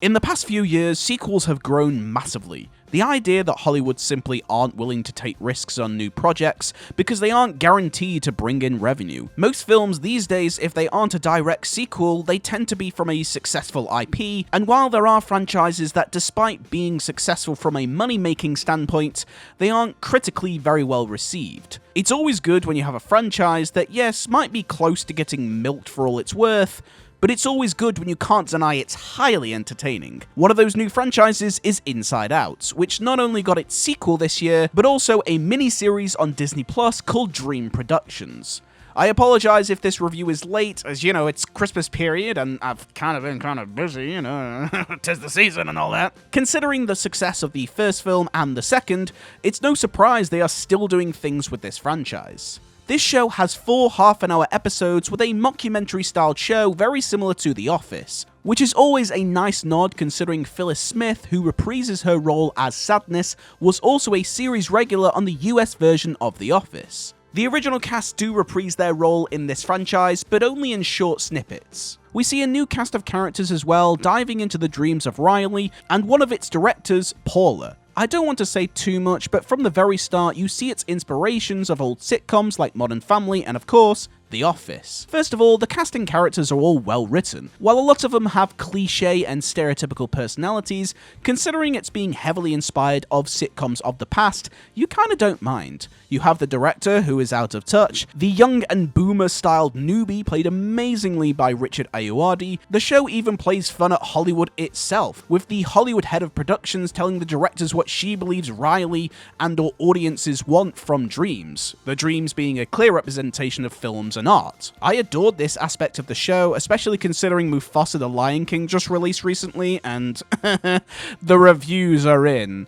In the past few years, sequels have grown massively. The idea that Hollywood simply aren't willing to take risks on new projects because they aren't guaranteed to bring in revenue. Most films these days, if they aren't a direct sequel, they tend to be from a successful IP, and while there are franchises that despite being successful from a money-making standpoint, they aren't critically very well received. It's always good when you have a franchise that, yes, might be close to getting milked for all it's worth, but it's always good when you can't deny it's highly entertaining. One of those new franchises is Inside Out, which not only got its sequel this year, but also a mini-series on Disney Plus called Dream Productions. I apologize if this review is late, as you know, it's Christmas period, and I've been kind of busy, you know, 'tis the season and all that. Considering the success of the first film and the second, it's no surprise they are still doing things with this franchise. This show has 4 half-an-hour episodes with a mockumentary-styled show very similar to The Office, which is always a nice nod considering Phyllis Smith, who reprises her role as Sadness, was also a series regular on the US version of The Office. The original cast do reprise their role in this franchise, but only in short snippets. We see a new cast of characters as well, diving into the dreams of Riley, and one of its directors, Paula. I don't want to say too much, but from the very start, you see its inspirations of old sitcoms like Modern Family and, of course, The Office. First of all, the casting characters are all well written. While a lot of them have cliché and stereotypical personalities, considering it's being heavily inspired of sitcoms of the past, you kinda don't mind. You have the director, who is out of touch, the young and boomer-styled newbie played amazingly by Richard Ayoade. The show even plays fun at Hollywood itself, with the Hollywood head of productions telling the directors what she believes Riley and/or audiences want from dreams, the dreams being a clear representation of films and art. I adored this aspect of the show, especially considering Mufasa the Lion King just released recently, and the reviews are in.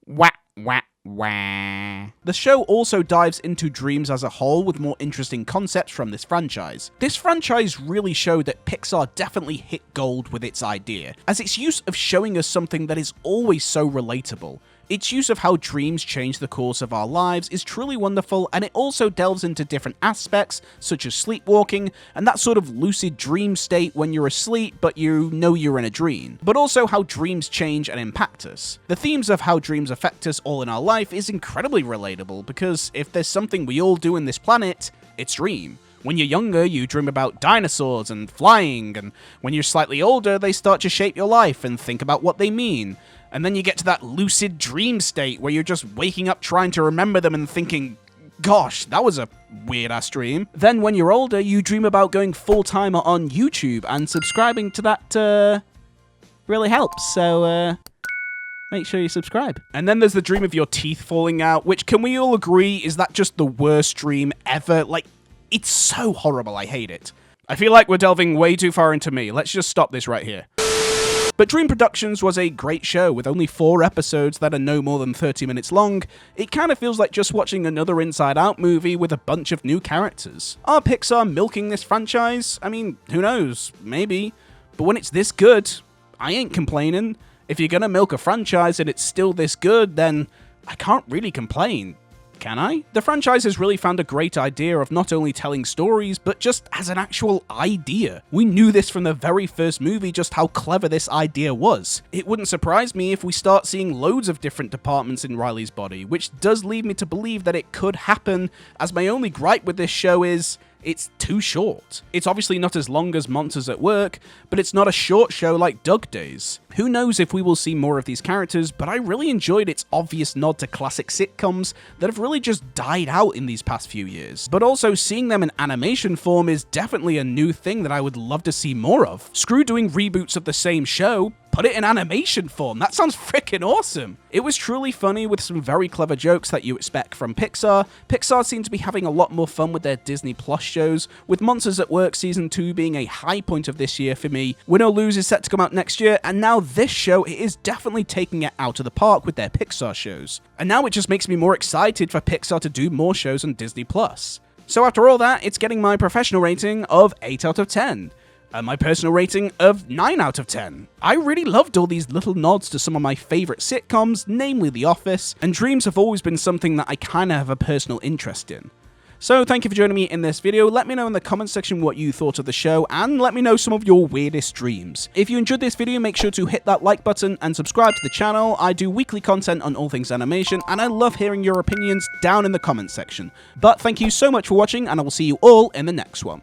Wah, wah, wah. The show also dives into dreams as a whole with more interesting concepts from this franchise. This franchise really showed that Pixar definitely hit gold with its idea, as its use of showing us something that is always so relatable. Its use of how dreams change the course of our lives is truly wonderful, and it also delves into different aspects, such as sleepwalking, and that sort of lucid dream state when you're asleep but you know you're in a dream, but also how dreams change and impact us. The themes of how dreams affect us all in our life is incredibly relatable, because if there's something we all do in this planet, it's dream. When you're younger, you dream about dinosaurs and flying, and when you're slightly older, they start to shape your life and think about what they mean. And then you get to that lucid dream state where you're just waking up trying to remember them and thinking, gosh, that was a weird-ass dream. Then when you're older, you dream about going full-time on YouTube, and subscribing to that really helps, so make sure you subscribe. And then there's the dream of your teeth falling out, which, can we all agree, is that just the worst dream ever? Like, it's so horrible, I hate it. I feel like we're delving way too far into me. Let's just stop this right here. But Dream Productions was a great show with only 4 episodes that are no more than 30 minutes long. It kind of feels like just watching another Inside Out movie with a bunch of new characters. Are Pixar milking this franchise? I mean, who knows? Maybe. But when it's this good, I ain't complaining. If you're gonna milk a franchise and it's still this good, then I can't really complain. Can I? The franchise has really found a great idea of not only telling stories, but just as an actual idea. We knew this from the very first movie, just how clever this idea was. It wouldn't surprise me if we start seeing loads of different departments in Riley's body, which does lead me to believe that it could happen, as my only gripe with this show is, it's too short. It's obviously not as long as Monsters at Work, but it's not a short show like Dug Days. Who knows if we will see more of these characters, but I really enjoyed its obvious nod to classic sitcoms that have really just died out in these past few years. But also seeing them in animation form is definitely a new thing that I would love to see more of. Screw doing reboots of the same show, put it in animation form. That sounds freaking awesome. It was truly funny with some very clever jokes that you expect from Pixar. Pixar seemed to be having a lot more fun with their Disney Plus shows, with Monsters at Work Season 2 being a high point of this year for me. Win or Lose is set to come out next year, and now this show, it is definitely taking it out of the park with their Pixar shows. And now it just makes me more excited for Pixar to do more shows on Disney Plus. So after all that, it's getting my professional rating of 8 out of 10. And my personal rating of 9 out of 10. I really loved all these little nods to some of my favourite sitcoms, namely The Office, and dreams have always been something that I kinda have a personal interest in. So thank you for joining me in this video. Let me know in the comments section what you thought of the show, and let me know some of your weirdest dreams. If you enjoyed this video, make sure to hit that like button and subscribe to the channel. I do weekly content on all things animation, and I love hearing your opinions down in the comments section. But thank you so much for watching, and I will see you all in the next one.